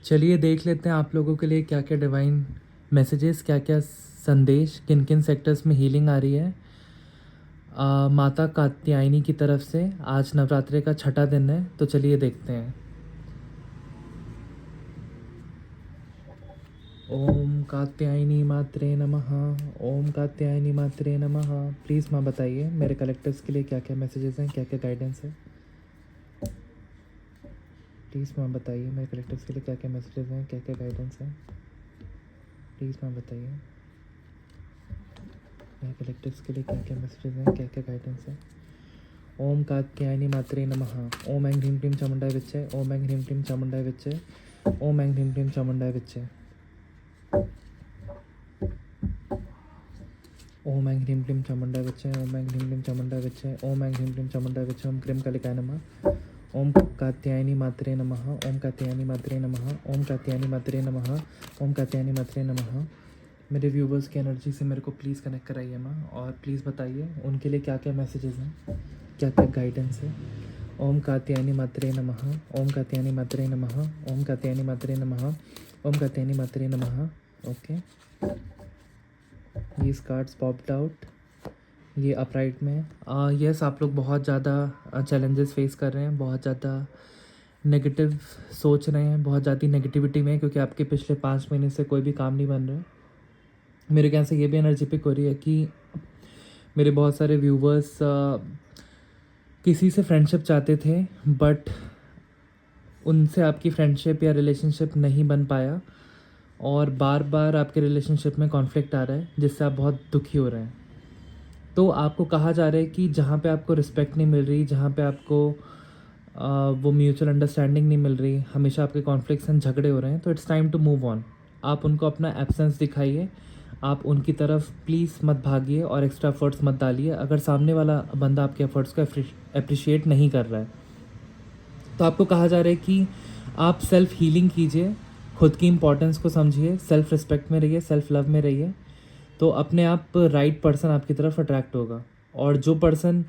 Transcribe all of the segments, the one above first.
चलिए देख लेते हैं आप लोगों के लिए क्या क्या डिवाइन मैसेजेस, क्या क्या संदेश, किन किन सेक्टर्स में हीलिंग आ रही है। माता कात्यायनी की तरफ से आज नवरात्रि का छठा दिन है, तो चलिए देखते हैं। ओम कात्यायनी मात्रे नमः। ओम कात्यायनी मात्रे नमः। प्लीज़ माँ बताइए मेरे कलेक्टर्स के लिए क्या क्या मैसेजेस हैं, क्या क्या गाइडेंस है। प्लीज़ माँ बताइए मेरे कलेक्टर्स के लिए क्या क्या मैसेजेस हैं, क्या क्या गाइडेंस है। प्लीज़ माँ बताइए मेरे कलेक्टर्स के लिए क्या क्या मैसेजेस हैं, क्या क्या गाइडेंस है। ओम कात्यायनी मात्रे नमः। ओम ऐं ह्रीं क्लीं चामुंडाय विच्चे। ओम ऐं ह्रीं क्लीं चामुंडाय विच्चे। ओम ऐं ह्रीं क्लीं चामुंडाय विच्चे। ओम ऐं ह्रीं क्लीं चामुंडाय विच्चे। ओम ऐं ह्रीं क्लीं चामुंडाय विच्चे। ओम ऐं ह्रीं क्लीं चामुंडाय विच्चे। ओम क्रीं कालिकाय नमः। ओम कात्यायनी मात्रे नमः। ओम कात्यायनी मात्रे नमः। ओम कात्यायनी मात्रे नमः। ओम कात्यायनी मात्रे नमः। मेरे व्यूवर्स की एनर्जी से मेरे को प्लीज़ कनेक्ट कराइए माँ, और प्लीज़ बताइए उनके लिए क्या क्या मैसेजेस हैं, क्या क्या गाइडेंस है। ओम कात्यायनी मात्रे नमः। ओम कात्यायनी मात्रे नमः। ओम कात्यायनी मात्रे नमः। ओम कात्यायनी मात्रे नमः। ओके, ये कार्ड्स पॉप्ड आउट, ये अपराइट में। यस, आप लोग बहुत ज़्यादा चैलेंजेस फेस कर रहे हैं, बहुत ज़्यादा नेगेटिव सोच रहे हैं, बहुत ज़्यादा नेगेटिविटी में, क्योंकि आपके पिछले 5 महीने से कोई भी काम नहीं बन रहा है। मेरे ख्याल से ये भी एनर्जी पिक हो रही है कि मेरे बहुत सारे व्यूवर्स किसी से फ्रेंडशिप चाहते थे, बट उनसे आपकी फ्रेंडशिप या रिलेशनशिप नहीं बन पाया, और बार बार आपके रिलेशनशिप में कॉन्फ्लिक्ट आ रहा है, जिससे आप बहुत दुखी हो रहे हैं। तो आपको कहा जा रहा है कि जहाँ पे आपको रिस्पेक्ट नहीं मिल रही, जहाँ पे आपको वो म्यूचुअल अंडरस्टैंडिंग नहीं मिल रही, हमेशा आपके कॉन्फ्लिक्ट्स एंड झगड़े हो रहे हैं, तो it's time to move on. आप उनको अपना एब्सेंस दिखाइए, आप उनकी तरफ प्लीज़ मत भागिए और एक्स्ट्रा एफर्ट्स मत डालिए। अगर सामने वाला बंदा आपके एफर्ट्स को अप्रिशिएट नहीं कर रहा है, तो आपको कहा जा रहा है कि आप सेल्फ हीलिंग कीजिए, खुद की इंपॉर्टेंस को समझिए, सेल्फ रिस्पेक्ट में रहिए, सेल्फ लव में रहिए, तो अपने आप राइट पर्सन आपकी तरफ अट्रैक्ट होगा। और जो पर्सन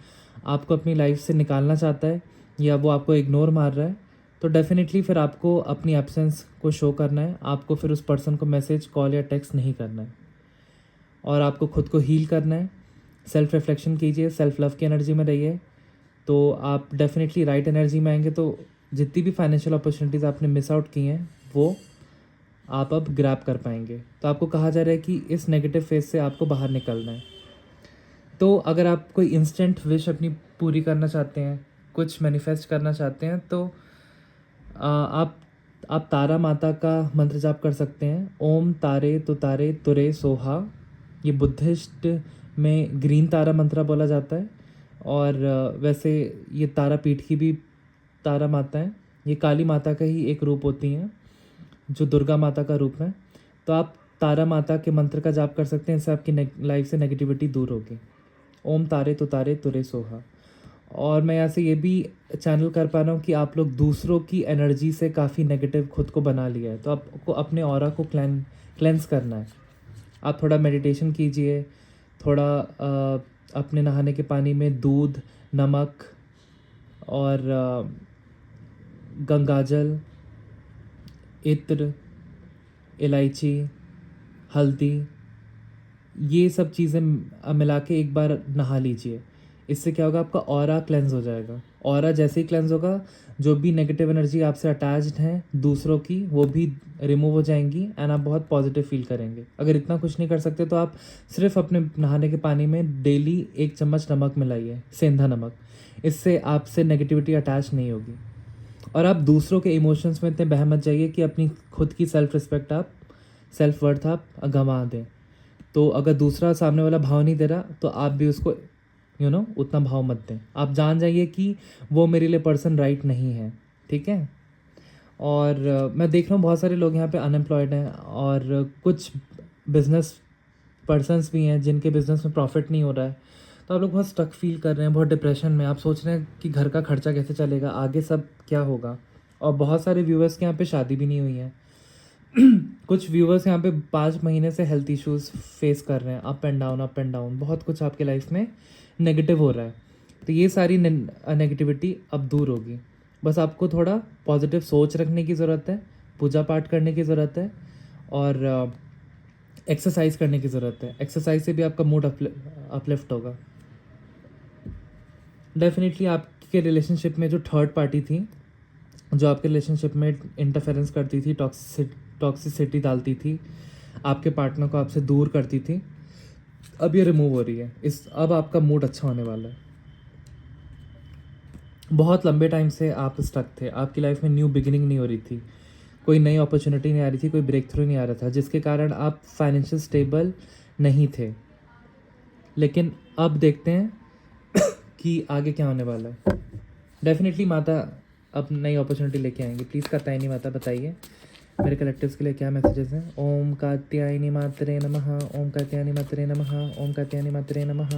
आपको अपनी लाइफ से निकालना चाहता है या वो आपको इग्नोर मार रहा है, तो डेफिनेटली फिर आपको अपनी एब्सेंस को शो करना है, आपको फिर उस पर्सन को मैसेज, कॉल या टेक्स्ट नहीं करना है, और आपको खुद को हील करना है। सेल्फ रिफ्लेक्शन कीजिए, सेल्फ लव की एनर्जी में रहिए, तो आप डेफिनेटली राइट एनर्जी में आएंगे। तो जितनी भी फाइनेंशियल अपॉर्चुनिटीज़ आपने मिस आउट की हैं, वो आप अब ग्रैब कर पाएंगे। तो आपको कहा जा रहा है कि इस नेगेटिव फेज से आपको बाहर निकलना है। तो अगर आप कोई इंस्टेंट विश अपनी पूरी करना चाहते हैं, कुछ मैनिफेस्ट करना चाहते हैं, तो आप तारा माता का मंत्र जाप कर सकते हैं। ओम तारे तुतारे तुरे सोहा। ये बुद्धिस्ट में ग्रीन तारा मंत्र बोला जाता है, और वैसे ये तारापीठ की भी तारा माता है, ये काली माता का ही एक रूप होती हैं, जो दुर्गा माता का रूप है। तो आप तारा माता के मंत्र का जाप कर सकते हैं, इससे आपकी लाइफ से नेगेटिविटी दूर होगी। ओम तारे तुतारे तुरे सोहा। और मैं यहाँ से ये भी चैनल कर पा रहा हूँ कि आप लोग दूसरों की एनर्जी से काफ़ी नेगेटिव खुद को बना लिया है, तो आपको अपने ऑरा को क्लेंस करना है। आप थोड़ा मेडिटेशन कीजिए, थोड़ा अपने नहाने के पानी में दूध, नमक और गंगाजल, इत्र, इलायची, हल्दी, ये सब चीज़ें मिला के एक बार नहा लीजिए। इससे क्या होगा, आपका ऑरा क्लेंस हो जाएगा। ऑरा जैसे ही क्लेंस होगा, जो भी नेगेटिव एनर्जी आपसे अटैच्ड हैं दूसरों की, वो भी रिमूव हो जाएंगी, एंड आप बहुत पॉजिटिव फील करेंगे। अगर इतना कुछ नहीं कर सकते, तो आप सिर्फ अपने नहाने के पानी में डेली 1 चम्मच नमक मिलाइए, सेंधा नमक। इससे आपसे नेगेटिविटी अटैच नहीं होगी। और आप दूसरों के इमोशंस में इतने बह मत जाइए कि अपनी खुद की सेल्फ रिस्पेक्ट, आप सेल्फ वर्थ आप गंवा दें। तो अगर दूसरा सामने वाला भाव नहीं दे रहा, तो आप भी उसको उतना भाव मत दें। आप जान जाइए कि वो मेरे लिए पर्सन राइट नहीं है, ठीक है। और मैं देख रहा हूँ बहुत सारे लोग यहाँ पे अनएम्प्लॉयड हैं, और कुछ बिजनेस पर्सनस भी हैं जिनके बिजनेस में प्रॉफिट नहीं हो रहा है। तो आप लोग बहुत स्टक फील कर रहे हैं, बहुत डिप्रेशन में। आप सोच रहे हैं कि घर का खर्चा कैसे चलेगा, आगे सब क्या होगा। और बहुत सारे व्यूवर्स के यहाँ पे शादी भी नहीं हुई है। कुछ व्यूवर्स यहाँ पे 5 महीने से हेल्थ इश्यूज फेस कर रहे हैं, up and down, up and down, बहुत कुछ आपके लाइफ में नेगेटिव हो रहा है। तो ये सारी नेगेटिविटी अब दूर होगी। बस आपको थोड़ा पॉजिटिव सोच रखने की ज़रूरत है, पूजा पाठ करने की ज़रूरत है और एक्सरसाइज करने की ज़रूरत है। एक्सरसाइज से भी आपका मूड अपलिफ्ट होगा। डेफिनेटली आपके रिलेशनशिप में जो थर्ड पार्टी थी, जो आपके रिलेशनशिप में इंटरफेरेंस करती थी, टॉक्सिसिटी डालती थी, आपके पार्टनर को आपसे दूर करती थी, अब ये रिमूव हो रही है। अब आपका मूड अच्छा होने वाला है। बहुत लंबे टाइम से आप स्टक थे, आपकी लाइफ में न्यू बिगिनिंग नहीं हो रही थी, कोई नई अपॉर्चुनिटी नहीं आ रही थी, कोई ब्रेक थ्रू नहीं आ रहा था, जिसके कारण आप फाइनेंशियल स्टेबल नहीं थे। लेकिन अब देखते हैं कि आगे क्या होने वाला है। डेफिनेटली माता अब नई अपॉर्चुनिटी लेके आएंगे। प्लीज़ कात्यायनी माता बताइए मेरे कलेक्टिव्स के लिए क्या मैसेजेस हैं। ओम कात्यायनी मात्रे नमः, ओम कात्यायनी मात्रे नमः, ओम कात्यायनी मात्रे नमः,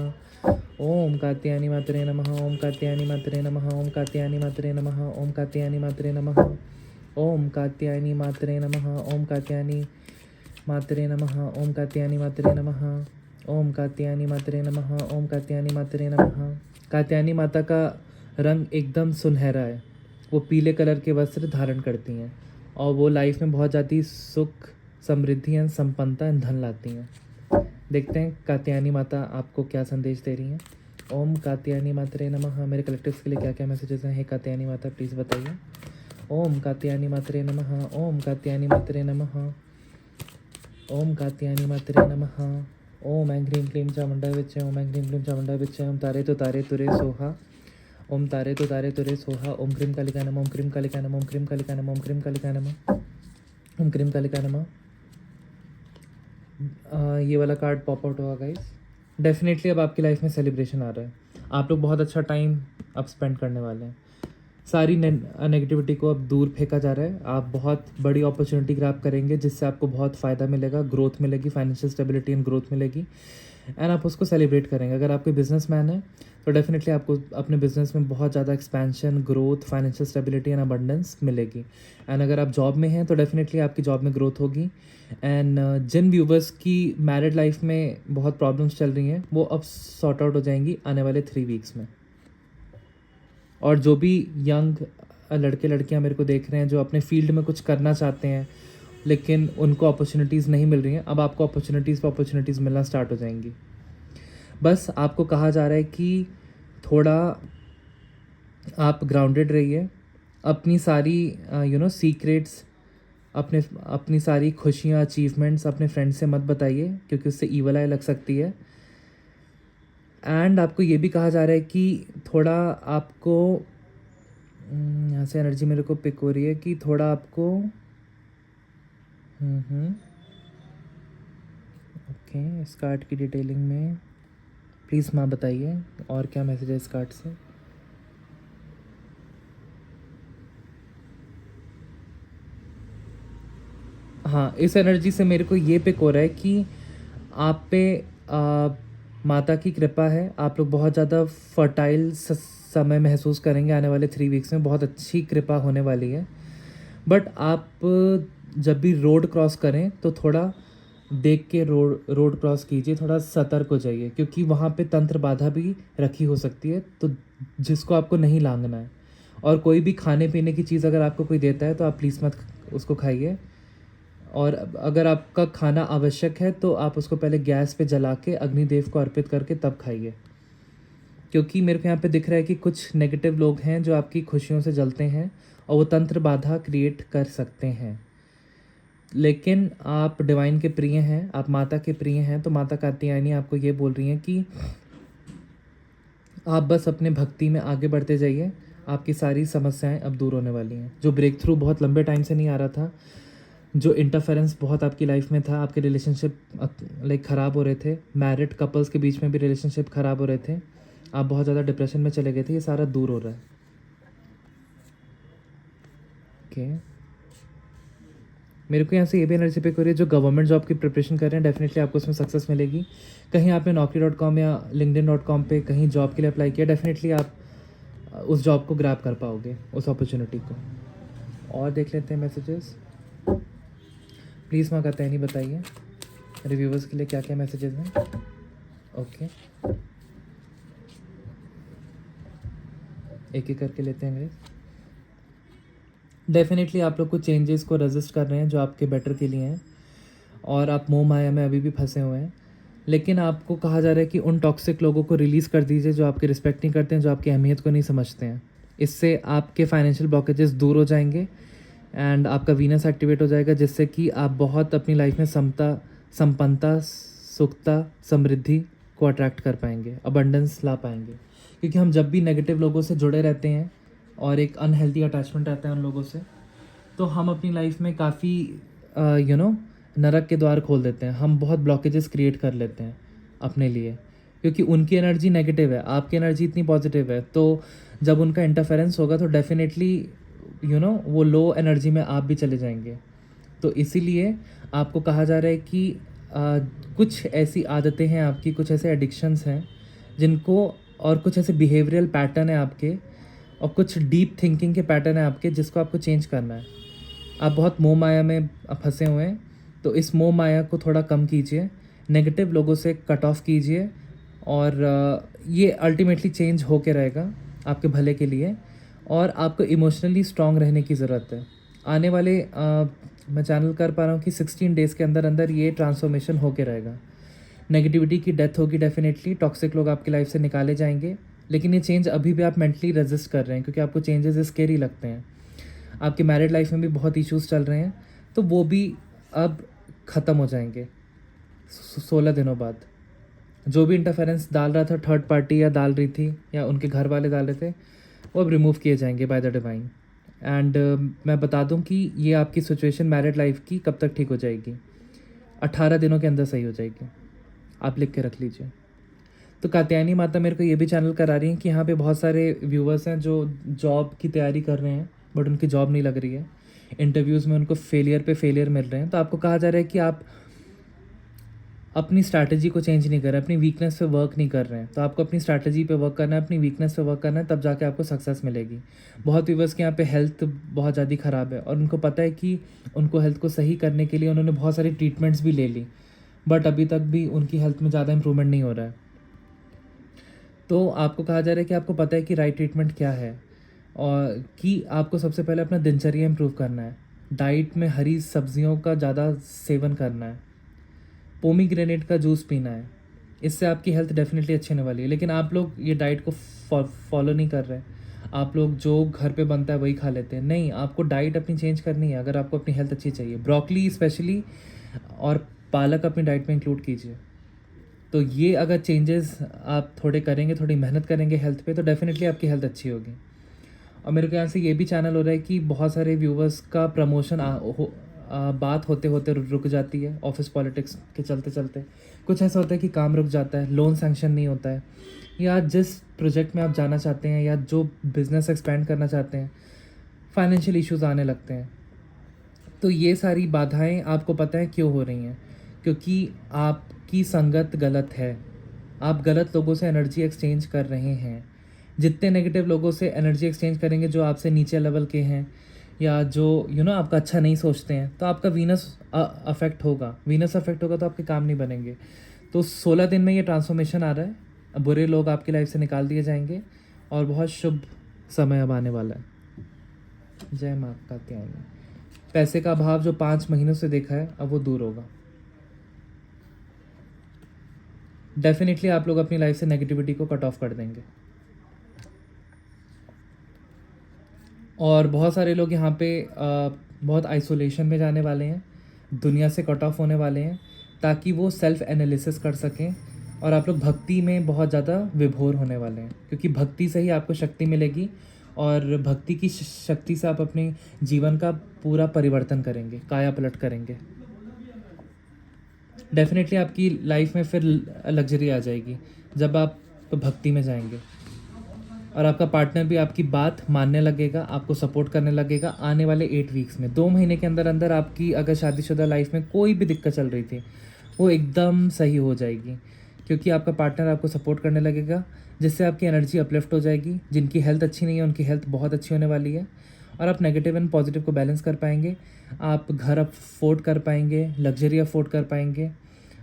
ओम कात्यायनी मात्रे नमः, ओम कात्यायनी मात्रे नमः, ओम कात्यायनी मात्रे नमः, ओम कात्यायनी मात्रे नमः, ओम कात्यायनी मात्रे नमः, ओम कात्यायनी मात्रे नमः, ओम कात्यायनी मात्रे नमः, ओम कात्यायनी मात्रे नमः, ओम कात्यायनी मात्रे नमः। कात्यायनी माता का रंग एकदम सुनहरा है। वो पीले कलर के वस्त्र धारण करती हैं और वो लाइफ में बहुत ज़्यादा सुख, समृद्धि एंड संपन्नता एंड धन लाती हैं। देखते हैं कात्यायनी माता आपको क्या संदेश दे रही हैं। ओम कात्यायनी मात्रे नमः। मेरे कलेक्टिव्स के लिए क्या क्या मैसेजेस हैं? हे कात्यायनी माता प्लीज़ बताइए। ओम कात्यायनी मात्रे नमः, ओम कात्यायनी मात्रे नमः, ओम कात्यायनी मात्रे नमः, ओम ऐं ह्रीं क्लीं चामुंडा विच्चे, ओम ऐं ह्रीं क्लीं चामुंडा विच्चे, ओम तारे तो तारे तुरे सोहा, ओम तारे तो तारे तुरे सोहा, ओम क्रीं कालिका नमः, ओम क्रीं कालिका नमः, ओम क्रीं कालिका नमः, ओम क्रीं कालिका नमः, ओम क्रीं कालिका नमः। ये वाला कार्ड पॉप आउट हुआ गाइस। डेफिनेटली अब आपकी लाइफ में सेलिब्रेशन आ रहा है। आप लोग बहुत अच्छा टाइम अब स्पेंड करने वाले हैं। सारी नेगेटिविटी को अब दूर फेंका जा रहा है। आप बहुत बड़ी अपॉर्चुनिटी ग्रैब करेंगे जिससे आपको बहुत फ़ायदा मिलेगा, ग्रोथ मिलेगी, फाइनेंशियल स्टेबिलिटी एंड ग्रोथ मिलेगी एंड आप उसको सेलिब्रेट करेंगे। अगर आप कोई बिजनेसमैन है तो डेफिनेटली आपको अपने बिजनेस में बहुत ज़्यादा expansion, growth, financial stability and abundance मिलेगी। एंड अगर आप जॉब में हैं तो डेफिनेटली आपकी जॉब में ग्रोथ होगी। एंड जिन व्यूवर्स की मैरिड लाइफ में बहुत प्रॉब्लम्स चल रही हैं वो अब सॉर्ट आउट हो जाएंगी आने वाले 3 वीक्स में। और जो भी यंग लड़के लड़कियां मेरे को देख रहे हैं जो अपने फील्ड में कुछ करना चाहते हैं लेकिन उनको अपॉर्चुनिटीज़ नहीं मिल रही हैं, अब आपको अपॉर्चुनिटीज़ पर अपॉर्चुनिटीज़ मिलना स्टार्ट हो जाएंगी। बस आपको कहा जा रहा है कि थोड़ा आप ग्राउंडेड रहिए, अपनी सारी सीक्रेट्स, अपनी सारी खुशियाँ, अचीवमेंट्स अपने फ्रेंड से मत बताइए क्योंकि उससे ईवल आई लग सकती है। एंड आपको ये भी कहा जा रहा है कि थोड़ा आपको यहाँ से एनर्जी मेरे को पिक हो रही है कि थोड़ा आपको ओके इस कार्ड की डिटेलिंग में प्लीज़ माँ बताइए और क्या मैसेज है इस कार्ड से। हाँ, इस एनर्जी से मेरे को ये पिक हो रहा है कि आप पे माता की कृपा है। आप लोग बहुत ज़्यादा फर्टाइल समय महसूस करेंगे आने वाले 3 वीक्स में। बहुत अच्छी कृपा होने वाली है। बट आप जब भी रोड क्रॉस करें तो थोड़ा देख के रोड क्रॉस कीजिए, थोड़ा सतर्क हो जाइए क्योंकि वहाँ पे तंत्र बाधा भी रखी हो सकती है तो जिसको आपको नहीं लांघना है। और कोई भी खाने पीने की चीज़ अगर आपको कोई देता है तो आप प्लीज़ मत उसको खाइए। और अगर आपका खाना आवश्यक है तो आप उसको पहले गैस पे जला के अग्निदेव को अर्पित करके तब खाइए, क्योंकि मेरे को यहाँ पे दिख रहा है कि कुछ नेगेटिव लोग हैं जो आपकी खुशियों से जलते हैं और वो तंत्र बाधा क्रिएट कर सकते हैं। लेकिन आप डिवाइन के प्रिय हैं, आप माता के प्रिय हैं, तो माता कात्यायनी आपको ये बोल रही हैं कि आप बस अपने भक्ति में आगे बढ़ते जाइए। आपकी सारी समस्याएं अब दूर होने वाली हैं। जो ब्रेक थ्रू बहुत लंबे टाइम से नहीं आ रहा था, जो इंटरफेरेंस बहुत आपकी लाइफ में था, आपके रिलेशनशिप लाइक ख़राब हो रहे थे, मैरिड कपल्स के बीच में भी रिलेशनशिप ख़राब हो रहे थे, आप बहुत ज़्यादा डिप्रेशन में चले गए थे, ये सारा दूर हो रहा है। ओके मेरे को यहाँ से ये भी एनर्जी पिक हो रही है जो गवर्नमेंट जॉब की प्रिपरेशन कर रहे हैं, डेफिनेटली आपको उसमें सक्सेस मिलेगी। कहीं आपने naukri.com या linkedin.com पे कहीं जॉब के लिए अप्लाई किया, डेफिनेटली आप उस जॉब को ग्रैब कर पाओगे, उस अपॉर्चुनिटी को। और देख लेते हैं मैसेजेस। प्लीज़ माँ कात्यायनी बताइए रिव्यूवर्स के लिए क्या क्या मैसेजेस हैं। ओके एक एक करके लेते हैं गाइस। डेफ़िनेटली आप लोग कुछ चेंजेस को रेज़िस्ट कर रहे हैं जो आपके बेटर के लिए हैं, और आप मोह माया में अभी भी फँसे हुए हैं। लेकिन आपको कहा जा रहा है कि उन टॉक्सिक लोगों को रिलीज़ कर दीजिए जो आपकी रिस्पेक्ट नहीं करते हैं, जो आपकी अहमियत को नहीं समझते हैं। इससे आपके फाइनेंशियल ब्लॉकेजेस दूर हो जाएँगे एंड आपका वीनस एक्टिवेट हो जाएगा, जिससे कि आप बहुत अपनी लाइफ में समता, संपन्नता, सुखता, समृद्धि को अट्रैक्ट कर पाएंगे, अबंडेंस ला पाएंगे। क्योंकि हम जब भी नेगेटिव लोगों से जुड़े रहते हैं और एक अनहेल्दी अटैचमेंट रहता है उन लोगों से, तो हम अपनी लाइफ में काफ़ी नरक के द्वार खोल देते हैं। हम बहुत ब्लॉकेजेस क्रिएट कर लेते हैं अपने लिए, क्योंकि उनकी एनर्जी नेगेटिव है, आपकी एनर्जी इतनी पॉजिटिव है। तो जब उनका इंटरफेरेंस होगा तो डेफिनेटली वो लो एनर्जी में आप भी चले जाएंगे। तो इसीलिए आपको कहा जा रहा है कि कुछ ऐसी आदतें हैं आपकी, कुछ ऐसे एडिक्शंस हैं जिनको, और कुछ ऐसे बिहेवियरल पैटर्न है आपके, और कुछ डीप थिंकिंग के पैटर्न है आपके, जिसको आपको चेंज करना है। आप बहुत मोह माया में फंसे हुए हैं, तो इस मोह माया को थोड़ा कम कीजिए, नेगेटिव लोगों से कट ऑफ कीजिए, और ये अल्टीमेटली चेंज होके रहेगा आपके भले के लिए। और आपको इमोशनली स्ट्रांग रहने की ज़रूरत है। आने वाले मैं चैनल कर पा रहा हूँ कि 16 डेज़ के अंदर अंदर ये ट्रांसफॉर्मेशन होके रहेगा। नेगेटिविटी की डेथ होगी डेफिनेटली, टॉक्सिक लोग आपकी लाइफ से निकाले जाएंगे। लेकिन ये चेंज अभी भी आप मेंटली रेजिस्ट कर रहे हैं, क्योंकि आपको चेंजेस स्केरी लगते हैं। आपकी मैरिड लाइफ में भी बहुत इश्यूज चल रहे हैं, तो वो भी अब ख़त्म हो जाएंगे 16 दिनों बाद। जो भी इंटरफेरेंस डाल रहा था थर्ड पार्टी, या डाल रही थी, या उनके घर वाले डाल रहे थे, वो अब रिमूव किए जाएंगे बाय द डिवाइन। एंड मैं बता दूं कि ये आपकी सिचुएशन मैरिड लाइफ की कब तक ठीक हो जाएगी, 18 दिनों के अंदर सही हो जाएगी। आप लिख के रख लीजिए। तो कात्यायनी माता मेरे को ये भी चैनल करा रही हैं कि यहाँ पे बहुत सारे व्यूवर्स हैं जो जॉब की तैयारी कर रहे हैं, बट उनकी जॉब नहीं लग रही है। इंटरव्यूज़ में उनको फेलियर पे फेलियर मिल रहे हैं। तो आपको कहा जा रहा है कि आप अपनी स्ट्रैटेजी को चेंज नहीं कर रहे, अपनी वीकनेस पे वर्क नहीं कर रहे हैं। तो आपको अपनी स्ट्रैटेजी पे वर्क करना है, अपनी वीकनेस पे वर्क करना है, तब जाके आपको सक्सेस मिलेगी। बहुत व्यूवर्स के यहाँ पे हेल्थ बहुत ज़्यादा ख़राब है, और उनको पता है कि उनको हेल्थ को सही करने के लिए उन्होंने बहुत सारी ट्रीटमेंट्स भी ले ली, बट अभी तक भी उनकी हेल्थ में ज़्यादा इंप्रूवमेंट नहीं हो रहा है। तो आपको कहा जा रहा है कि आपको पता है कि राइट ट्रीटमेंट क्या है, और कि आपको सबसे पहले अपना दिनचर्या इम्प्रूव करना है। डाइट में हरी सब्जियों का ज़्यादा सेवन करना है, पोमीग्रेनेट का जूस पीना है। इससे आपकी हेल्थ डेफिनेटली अच्छी होने वाली है। लेकिन आप लोग ये डाइट को फॉलो नहीं कर रहे। आप लोग जो घर पे बनता है वही खा लेते हैं। नहीं, आपको डाइट अपनी चेंज करनी है अगर आपको अपनी हेल्थ अच्छी चाहिए। ब्रोकली स्पेशली और पालक अपनी डाइट में इंक्लूड कीजिए। तो ये अगर चेंजेस आप थोड़े करेंगे, थोड़ी मेहनत करेंगे हेल्थ पे, तो डेफिनेटली आपकी हेल्थ अच्छी होगी। और मेरे को यहाँ से ये भी चैनल हो रहा है कि बहुत सारे व्यूवर्स का प्रमोशन बात होते होते रुक जाती है, ऑफिस पॉलिटिक्स के चलते चलते। कुछ ऐसा होता है कि काम रुक जाता है, लोन सैंक्शन नहीं होता है, या जिस प्रोजेक्ट में आप जाना चाहते हैं या जो बिज़नेस एक्सपेंड करना चाहते हैं, फाइनेंशियल इश्यूज़ आने लगते हैं। तो ये सारी बाधाएं आपको पता है क्यों हो रही हैं, क्योंकि आपकी संगत गलत है। आप गलत लोगों से एनर्जी एक्सचेंज कर रहे हैं। जितने नेगेटिव लोगों से एनर्जी एक्सचेंज करेंगे, जो आपसे नीचे लेवल के हैं, या जो आपका अच्छा नहीं सोचते हैं, तो आपका वीनस अफेक्ट होगा। वीनस अफेक्ट होगा तो आपके काम नहीं बनेंगे। तो 16 दिन में ये ट्रांसफॉर्मेशन आ रहा है। अब बुरे लोग आपकी लाइफ से निकाल दिए जाएंगे, और बहुत शुभ समय अब आने वाला है। जय माँ कात्यायनी। पैसे का अभाव जो 5 महीनों से देखा है, अब वो दूर होगा। डेफिनेटली आप लोग अपनी लाइफ से नेगेटिविटी को कट ऑफ कर देंगे। और बहुत सारे लोग यहाँ पे बहुत आइसोलेशन में जाने वाले हैं, दुनिया से कट ऑफ होने वाले हैं, ताकि वो सेल्फ एनालिसिस कर सकें। और आप लोग भक्ति में बहुत ज़्यादा विभोर होने वाले हैं, क्योंकि भक्ति से ही आपको शक्ति मिलेगी, और भक्ति की शक्ति से आप अपने जीवन का पूरा परिवर्तन करेंगे, काया पलट करेंगे। डेफिनेटली आपकी लाइफ में फिर लग्जरी आ जाएगी जब आप भक्ति में जाएंगे, और आपका पार्टनर भी आपकी बात मानने लगेगा, आपको सपोर्ट करने लगेगा। आने वाले 8 वीक्स में, 2 महीने के अंदर अंदर आपकी अगर शादीशुदा लाइफ में कोई भी दिक्कत चल रही थी, वो एकदम सही हो जाएगी, क्योंकि आपका पार्टनर आपको सपोर्ट करने लगेगा, जिससे आपकी एनर्जी अपलिफ्ट हो जाएगी। जिनकी हेल्थ अच्छी नहीं है, उनकी हेल्थ बहुत अच्छी होने वाली है, और आप नेगेटिव एंड पॉजिटिव को बैलेंस कर पाएंगे। आप घर अफोर्ड कर पाएंगे, लग्जरी अफोर्ड कर पाएंगे,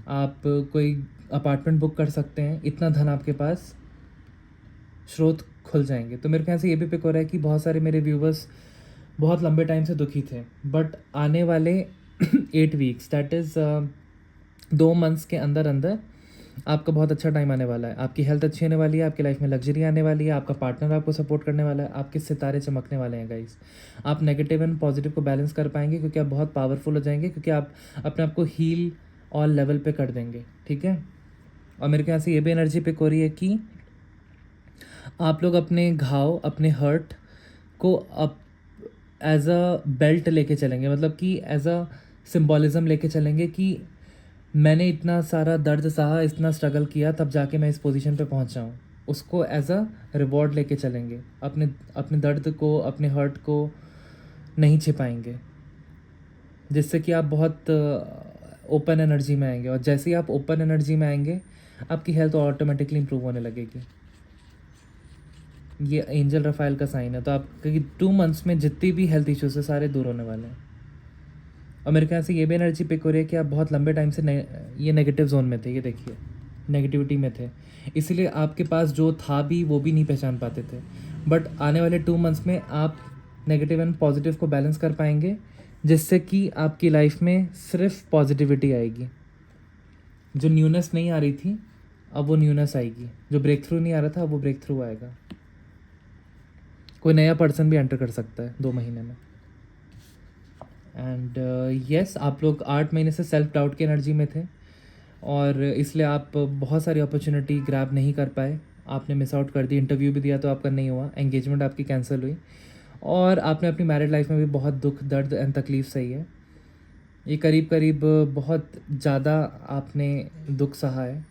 आप कोई अपार्टमेंट बुक कर सकते हैं। इतना धन आपके पास स्रोत खुल जाएंगे। तो मेरे ख्याल से ये भी पिक हो रहा है कि बहुत सारे मेरे व्यूवर्स बहुत लंबे टाइम से दुखी थे, बट आने वाले 8 वीक्स, दैट इज़ 2 मंथ्स के अंदर अंदर आपका बहुत अच्छा टाइम आने वाला है। आपकी हेल्थ अच्छी होने वाली है, आपकी लाइफ में लग्जरी आने वाली है, आपका पार्टनर आपको सपोर्ट करने वाला है, आपके सितारे चमकने वाले हैं गाइस। आप नेगेटिव एंड पॉजिटिव को बैलेंस कर पाएंगे क्योंकि आप बहुत पावरफुल हो जाएंगे, क्योंकि आप अपने आप को हील ऑल लेवल पे कर देंगे, ठीक है। और मेरे को यहाँ से ये भी एनर्जी पिक हो रही है कि आप लोग अपने घाव, अपने हर्ट को अप एज अ बेल्ट लेके चलेंगे, मतलब कि एज अ सिम्बॉलिज़म लेके चलेंगे कि मैंने इतना सारा दर्द सहा, इतना स्ट्रगल किया, तब जाके मैं इस पोजीशन पे पहुंचा हूँ। उसको एज अ रिवॉर्ड लेके चलेंगे। अपने अपने दर्द को, अपने हर्ट को नहीं छिपाएंगे, जिससे कि आप बहुत ओपन एनर्जी में आएंगे। और जैसे ही आप ओपन एनर्जी में आएंगे, आपकी हेल्थ ऑटोमेटिकली इंप्रूव होने लगेगी। ये एंजल रफाइल का साइन है। तो आपके 2 मंथ्स में जितनी भी हेल्थ इश्यूज है सारे दूर होने वाले हैं। और मेरे ख्याल से ये भी एनर्जी पिक हो रही है कि आप बहुत लंबे टाइम से ये नेगेटिव जोन में थे, ये देखिए नेगेटिविटी में थे, इसीलिए आपके पास जो था भी वो भी नहीं पहचान पाते थे। बट आने वाले 2 मंथ्स में आप नेगेटिव एंड पॉजिटिव को बैलेंस कर पाएंगे, जिससे कि आपकी लाइफ में सिर्फ पॉजिटिविटी आएगी। जो न्यूनेस नहीं आ रही थी, अब वो न्यूनेस आएगी। जो ब्रेक थ्रू नहीं आ रहा था, अब वो ब्रेक थ्रू आएगा। कोई नया पर्सन भी एंटर कर सकता है 2 महीने में। एंड येस, आप लोग 8 महीने से सेल्फ डाउट की एनर्जी में थे, और इसलिए आप बहुत सारी अपॉर्चुनिटी ग्रैब नहीं कर पाए। आपने मिस आउट कर दी। इंटरव्यू भी दिया तो आपका नहीं हुआ, एंगेजमेंट आपकी कैंसिल हुई, और आपने अपनी मैरिड लाइफ में भी बहुत दुख, दर्द एंड तकलीफ सही है। ये करीब करीब बहुत ज़्यादा आपने दुख सहा है।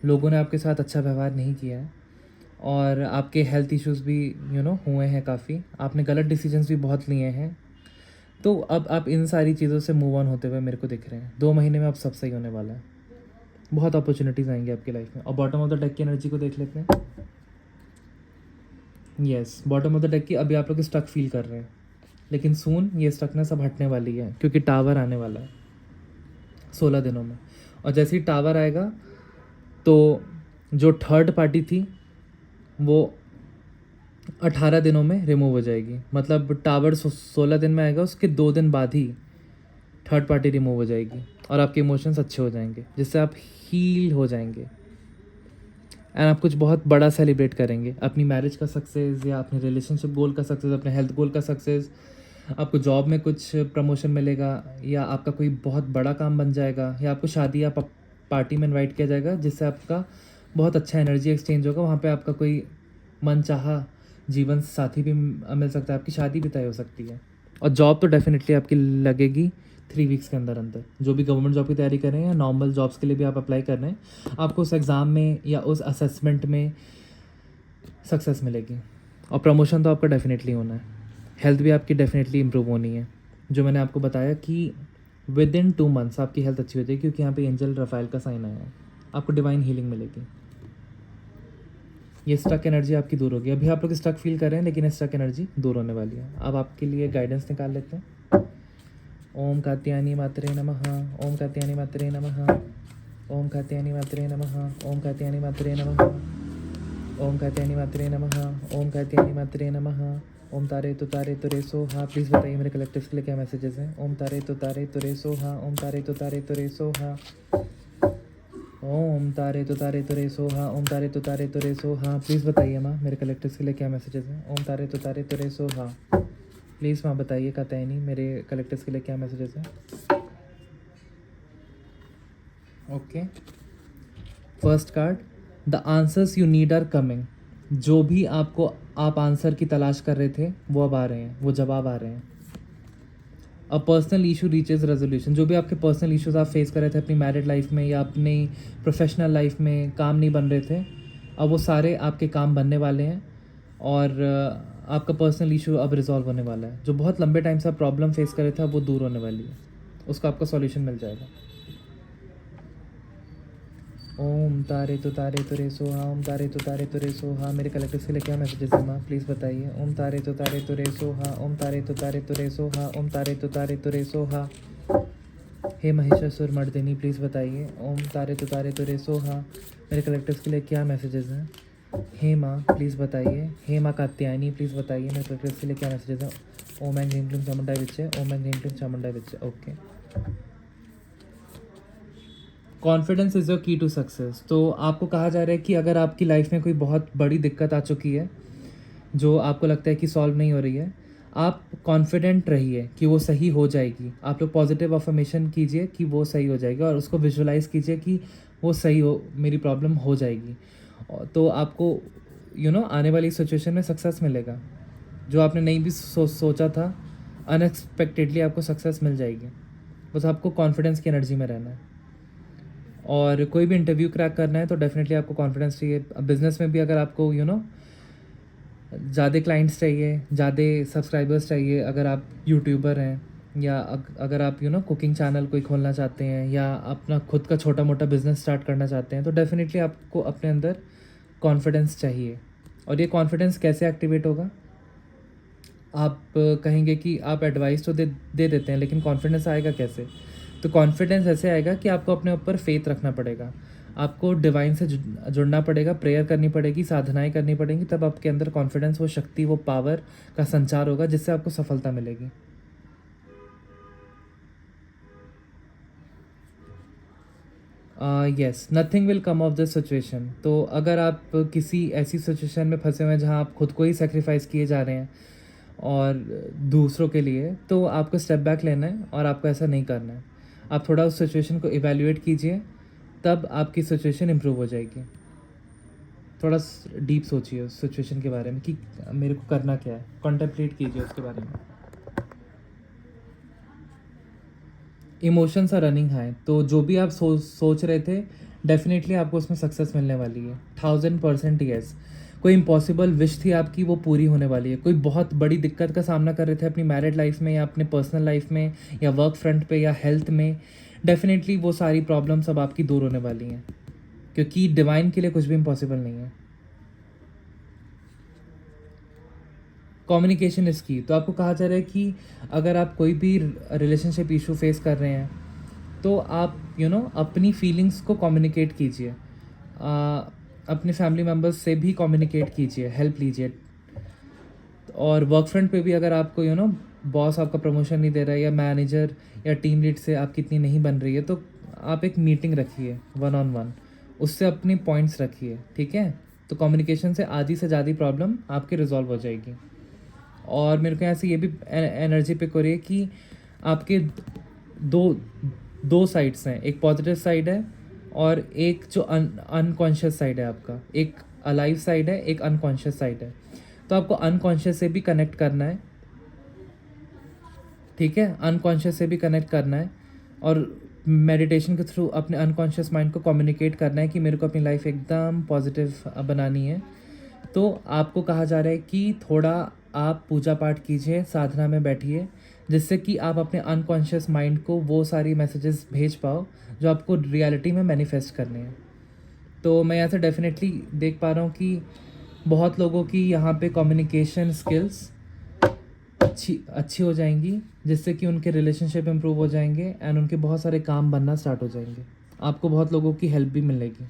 लोगों ने आपके साथ अच्छा व्यवहार नहीं किया है, और आपके हेल्थ इश्यूज़ भी हुए हैं काफ़ी। आपने गलत डिसीजंस भी बहुत लिए हैं। तो अब आप इन सारी चीज़ों से मूव ऑन होते हुए मेरे को दिख रहे हैं। 2 महीने में अब सब सही होने वाला है। बहुत अपॉर्चुनिटीज़ आएंगी आपकी लाइफ में। और बॉटम ऑफ द डेक की एनर्जी को देख लेते हैं। Yes, bottom of the deck की अभी आप लोग स्टक फील कर रहे हैं, लेकिन सून ये स्टकनेस अब हटने वाली है, क्योंकि टावर आने वाला है 16 दिनों में। और जैसे ही टावर आएगा तो जो थर्ड पार्टी थी वो 18 दिनों में रिमूव हो जाएगी। मतलब टावर 16 दिन में आएगा, उसके 2 दिन बाद ही थर्ड पार्टी रिमूव हो जाएगी, और आपके इमोशंस अच्छे हो जाएंगे, जिससे आप हील हो जाएंगे। एंड आप कुछ बहुत बड़ा सेलिब्रेट करेंगे, अपनी मैरिज का सक्सेस, या अपने रिलेशनशिप गोल का सक्सेस, अपने हेल्थ गोल का सक्सेस। आपको जॉब में कुछ प्रमोशन मिलेगा, या आपका कोई बहुत बड़ा काम बन जाएगा, या आपको शादी या पार्टी में इनवाइट किया जाएगा, जिससे आपका बहुत अच्छा एनर्जी एक्सचेंज होगा। वहाँ पे आपका कोई मनचाहा जीवन साथी भी मिल सकता है, आपकी शादी भी तय हो सकती है। और जॉब तो डेफिनेटली आपकी लगेगी 3 वीक्स के अंदर अंदर। जो भी गवर्नमेंट जॉब की तैयारी कर रहे हैं, या नॉर्मल जॉब्स के लिए भी आप अप्लाई कर रहे हैं, आपको उस एग्ज़ाम में या उस असेसमेंट में सक्सेस मिलेगी। और प्रमोशन तो आपका डेफिनेटली होना है। हेल्थ भी आपकी डेफिनेटली इंप्रूव होनी है। जो मैंने आपको बताया कि विद इन 2 मंथ्स आपकी हेल्थ अच्छी हो जाएगी, क्योंकि यहाँ पे एंजल रफाइल का साइन आया है। आपको डिवाइन हीलिंग मिलेगी। ये स्टक एनर्जी आपकी दूर होगी। अभी आप लोग स्टक फील कर रहे हैं, लेकिन ये स्टक एनर्जी दूर होने वाली है। अब आपके लिए गाइडेंस निकाल लेते हैं। ओम कात्यायनी मात्रे नमः। ओम कात्यायनी मात्रे नमः। ओम कात्यायनी मात्रे नमः। ओम कात्यायनी मात्रे नमः। ओम कात्यायनी मात्रे नमः। ओम कात्यायनी मात्रे नमः। ओम तारे तो रे सोहा। प्लीज़ बताइए मेरे कलेक्टिव्स के लिए क्या मैसेजेस हैं। ओम तारे तो रे सोहा। ओम तारे तो रे सोहा। ओम तारे तो रे सोहा। ओम तारे तो रे सोहा। प्लीज़ बताइए माँ, मेरे कलेक्टिव्स के लिए क्या मैसेजेस हैं। ओम तारे तो रे सोहा। प्लीज़ माँ बताइए कात्यायनी, मेरे कलेक्टिव्स के लिए क्या मैसेजेस हैं। Okay, first card, the answers you need are coming. जो भी आप आंसर की तलाश कर रहे थे, वो अब आ रहे हैं, वो जवाब आ रहे हैं। A personal issue reaches resolution. जो भी आपके पर्सनल इश्यूज आप फेस कर रहे थे अपनी मैरिड लाइफ में या अपनी प्रोफेशनल लाइफ में, काम नहीं बन रहे थे, अब वो सारे आपके काम बनने वाले हैं, और आपका पर्सनल इशू अब रिजॉल्व होने वाला है। जो बहुत लंबे टाइम से आप प्रॉब्लम फेस कर रहे थे, अब वो दूर होने वाली है, उसका आपका सॉल्यूशन मिल जाएगा। ओम तारे तो रे सोहा। ओम तारे तो रे सोहा। मेरे कलेक्टिव्स के लिए क्या मैसेजेस है माँ, प्लीज़ बताइए। ओम तारे तो रे सोहा। ओम तारे तो रे सोहा। ओम तारे तो रे सोहा। हे महिषासुर मर्दिनी, प्लीज़ बताइए। ओम तारे तो रे सोहा। मेरे कलेक्टिव्स के लिए क्या मैसेजेस हैं। हेमा प्लीज़ बताइए, हेमा कात्यायनी प्लीज़ बताइए मेरे प्रेफरेंस के लिए क्या मैसेजेस है। ओम एंड ग्रीन क्लिम चामुंडा विच है, ओम एंड ग्रीन क्लिम चामुंडा विच है। Okay, confidence is your key to success. तो आपको कहा जा रहा है कि अगर आपकी लाइफ में कोई बहुत बड़ी दिक्कत आ चुकी है जो आपको लगता है कि सॉल्व नहीं हो रही है, आप कॉन्फिडेंट रहिए कि वो सही हो जाएगी। आप लोग पॉजिटिव अफर्मेशन कीजिए कि वो सही हो जाएगी और उसको विजुलाइज कीजिए कि वो सही हो, मेरी प्रॉब्लम हो जाएगी। तो आपको आने वाली सिचुएशन में सक्सेस मिलेगा। जो आपने नहीं भी सोचा था, अनएक्सपेक्टेडली आपको सक्सेस मिल जाएगी। बस आपको कॉन्फिडेंस की एनर्जी में रहना है। और कोई भी इंटरव्यू क्रैक करना है तो डेफिनेटली आपको कॉन्फिडेंस चाहिए। बिजनेस में भी अगर आपको ज़्यादा क्लाइंट्स चाहिए, ज़्यादा सब्सक्राइबर्स चाहिए, अगर आप यूट्यूबर हैं या अगर आप कुकिंग चैनल कोई खोलना चाहते हैं या अपना खुद का छोटा मोटा बिजनेस स्टार्ट करना चाहते हैं, तो डेफिनेटली आपको अपने अंदर कॉन्फिडेंस चाहिए। और ये कॉन्फिडेंस कैसे एक्टिवेट होगा? आप कहेंगे कि आप एडवाइस तो दे देते हैं, लेकिन कॉन्फिडेंस आएगा कैसे? तो कॉन्फिडेंस ऐसे आएगा कि आपको अपने ऊपर फेथ रखना पड़ेगा, आपको डिवाइन से जुड़ना पड़ेगा, प्रेयर करनी पड़ेगी, साधनाएं करनी पड़ेंगी, तब आपके अंदर कॉन्फिडेंस, वो शक्ति, वो पावर का संचार होगा जिससे आपको सफलता मिलेगी। Yes, nothing will come of this situation. तो अगर आप किसी ऐसी सिचुएशन में फंसे हुए हैं जहाँ आप खुद को ही सेक्रीफाइस किए जा रहे हैं और दूसरों के लिए, तो आपको स्टेप बैक लेना है और आपको ऐसा नहीं करना है। आप थोड़ा उस सिचुएशन को इवैल्यूएट कीजिए, तब आपकी सिचुएशन इम्प्रूव हो जाएगी। थोड़ा डीप सोचिए उस सिचुएशन के बारे में कि मेरे को करना क्या है, कॉन्टेम्पलेट कीजिए उसके बारे में। इमोशंस आर रनिंग हाई, तो जो भी आप सोच रहे थे, डेफिनेटली आपको उसमें सक्सेस मिलने वाली है। 1000% येस। कोई इम्पॉसिबल विश थी आपकी, वो पूरी होने वाली है। कोई बहुत बड़ी दिक्कत का सामना कर रहे थे अपनी मैरिड लाइफ में या अपने पर्सनल लाइफ में या वर्क फ्रंट पे या हेल्थ में, डेफिनेटली वो सारी प्रॉब्लम्स अब आपकी दूर होने वाली हैं, क्योंकि डिवाइन के लिए कुछ भी इम्पॉसिबल नहीं है। कम्युनिकेशन इज़ की। तो आपको कहा जा रहा है कि अगर आप कोई भी रिलेशनशिप इशू फेस कर रहे हैं, तो आप अपनी फीलिंग्स को कम्युनिकेट कीजिए। अपने फैमिली मेम्बर्स से भी कम्युनिकेट कीजिए, हेल्प लीजिए। और वर्क फ्रंट पे भी अगर आपको बॉस आपका प्रमोशन नहीं दे रहा है या मैनेजर या टीम लीड से आपकी इतनी नहीं बन रही है, तो आप एक मीटिंग रखिए 1-on-1, उससे अपनी पॉइंट्स रखिए, ठीक है? तो कम्युनिकेशन से आधी से ज़्यादा प्रॉब्लम आपकी रिजॉल्व हो जाएगी। और मेरे को यहाँ से ये भी एनर्जी पिक हो रही है कि आपके दो दो साइड्स हैं, एक पॉजिटिव साइड है और एक जो अनकॉन्शियस साइड है आपका। एक अलाइव साइड है, एक अनकॉन्शियस साइड है। तो आपको अनकॉन्शियस से भी कनेक्ट करना है, ठीक है? अनकॉन्शियस से भी कनेक्ट करना है और मेडिटेशन के थ्रू अपने अनकॉन्शियस माइंड को कम्युनिकेट करना है कि मेरे को अपनी लाइफ एकदम पॉजिटिव बनानी है। तो आपको कहा जा रहा है कि थोड़ा आप पूजा पाठ कीजिए, साधना में बैठिए, जिससे कि आप अपने अनकॉन्शियस माइंड को वो सारी मैसेजेस भेज पाओ जो आपको रियलिटी में मैनिफेस्ट करने हैं। तो मैं यहाँ से डेफिनेटली देख पा रहा हूँ कि बहुत लोगों की यहाँ पे कम्युनिकेशन स्किल्स अच्छी हो जाएंगी, जिससे कि उनके रिलेशनशिप इम्प्रूव हो जाएंगे एंड उनके बहुत सारे काम बनना स्टार्ट हो जाएंगे। आपको बहुत लोगों की हेल्प भी मिलेगी।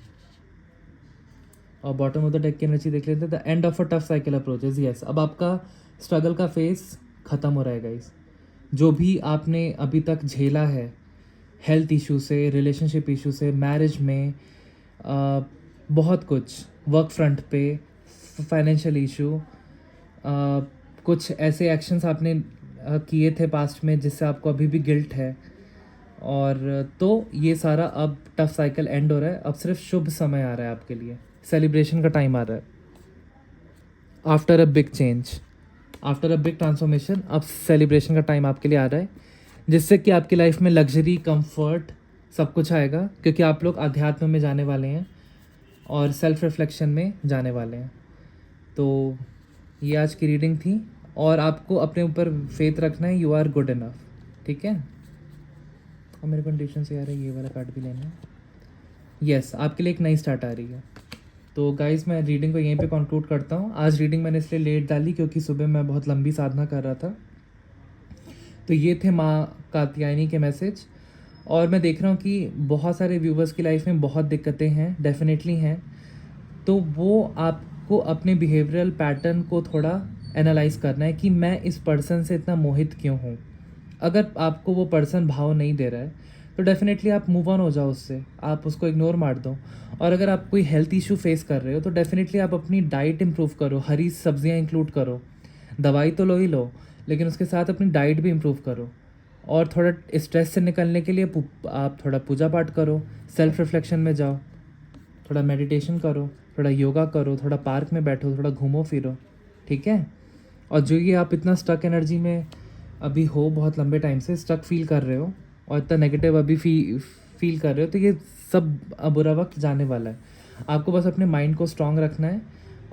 और बॉटम ऑफ द डेक की एनर्जी देख लेते हैं। The end of a tough cycle approaches. Yes, अब आपका स्ट्रगल का फेस ख़त्म हो रहा है गाइस। जो भी आपने अभी तक झेला है, हेल्थ इशू से, रिलेशनशिप इशू से, मैरिज में, बहुत कुछ, वर्क फ्रंट पे, फाइनेंशियल इशू, कुछ ऐसे एक्शंस आपने किए थे पास्ट में जिससे आपको अभी भी गिल्ट है, और तो ये सारा अब टफ साइकिल एंड हो रहा है। अब सिर्फ शुभ समय आ रहा है आपके लिए, सेलिब्रेशन का टाइम आ रहा है। After a big change, after a big transformation, अब सेलिब्रेशन का टाइम आपके लिए आ रहा है, जिससे कि आपकी लाइफ में लग्जरी, कंफर्ट सब कुछ आएगा, क्योंकि आप लोग अध्यात्म में जाने वाले हैं और सेल्फ रिफ्लेक्शन में जाने वाले हैं। तो ये आज की रीडिंग थी और आपको अपने ऊपर फेथ रखना है। यू आर गुड इनफ, ठीक है? और मेरे कंडीशन से यार ये वाला कार्ड भी लेना है। यस, आपके लिए एक नई स्टार्ट आ रही है। तो गाइज़, मैं रीडिंग को यहीं पे कंक्लूड करता हूँ। आज रीडिंग मैंने इसलिए लेट डाली क्योंकि सुबह मैं बहुत लंबी साधना कर रहा था। तो ये थे माँ कात्यायनी के मैसेज। और मैं देख रहा हूँ कि बहुत सारे व्यूवर्स की लाइफ में बहुत दिक्कतें हैं, डेफिनेटली हैं। तो वो आपको अपने बिहेवियरल पैटर्न को थोड़ा एनालाइज करना है कि मैं इस पर्सन से इतना मोहित क्यों हूँ। अगर आपको वो पर्सन भाव नहीं दे रहा है तो डेफिनेटली आप मूव ऑन हो जाओ उससे, आप उसको इग्नोर मार दो। और अगर आप कोई हेल्थ इशू फेस कर रहे हो तो डेफिनेटली आप अपनी डाइट इम्प्रूव करो, हरी सब्जियां इंक्लूड करो। दवाई तो लो ही लो, लेकिन उसके साथ अपनी डाइट भी इम्प्रूव करो। और थोड़ा स्ट्रेस से निकलने के लिए आप थोड़ा पूजा पाठ करो, सेल्फ रिफ्लेक्शन में जाओ, थोड़ा मेडिटेशन करो, थोड़ा योगा करो, थोड़ा पार्क में बैठो, थोड़ा घूमो फिरो, ठीक है। और जो ये आप इतना स्टक एनर्जी में अभी हो, बहुत लंबे टाइम से स्टक फील कर रहे हो और इतना नेगेटिव अभी फील कर रहे हो, तो ये सब बुरा वक्त जाने वाला है। आपको बस अपने माइंड को स्ट्रांग रखना है।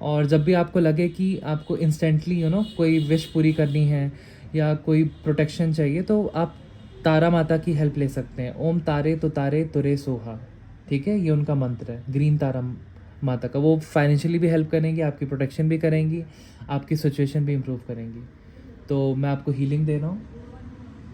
और जब भी आपको लगे कि आपको इंस्टेंटली कोई विश पूरी करनी है या कोई प्रोटेक्शन चाहिए, तो आप तारा माता की हेल्प ले सकते हैं। ओम तारे तो तारे तुरे सोहा, ठीक है, ये उनका मंत्र है, ग्रीन तारा माता का। वो फाइनेंशियली भी हेल्प करेंगी, आपकी प्रोटेक्शन भी करेंगी, आपकी सिचुएशन भी इम्प्रूव करेंगी। तो मैं आपको हीलिंग दे रहा हूँ।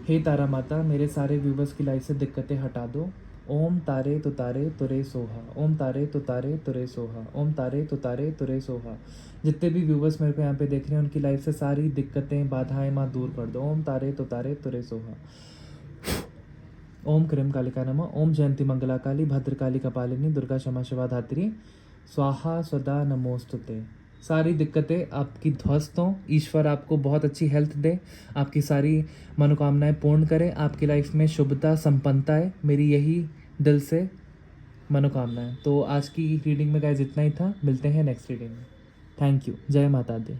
हे तारा माता, मेरे सारे व्यूवर्स की लाइफ से दिक्कतें हटा दो। ओम तारे तो तारे तुरे सोहा, ओम तारे तो तारे तुरे सोहा, ओम तारे तो तारे तुरे सोहा। जितने भी व्यूवर्स मेरे को यहाँ पे देख रहे हैं उनकी लाइफ से सारी दिक्कतें बाधाएं माँ दूर कर दो। ओम तारे तो तारे तुरे सोहा। ओम क्रीम कालिका नमः। ओम जयंती मंगला काली भद्रकाली कपालिनी दुर्गा क्षमा शिवा धात्री स्वाहा स्वदा नमोस्तुते। सारी दिक्कतें आपकी ध्वस्त हों, ईश्वर आपको बहुत अच्छी हेल्थ दे, आपकी सारी मनोकामनाएं पूर्ण करे, आपकी लाइफ में शुभता संपन्नता है, मेरी यही दिल से मनोकामना है। तो आज की रीडिंग में गाइस इतना ही था, मिलते हैं नेक्स्ट रीडिंग में। थैंक यू, जय माता दी।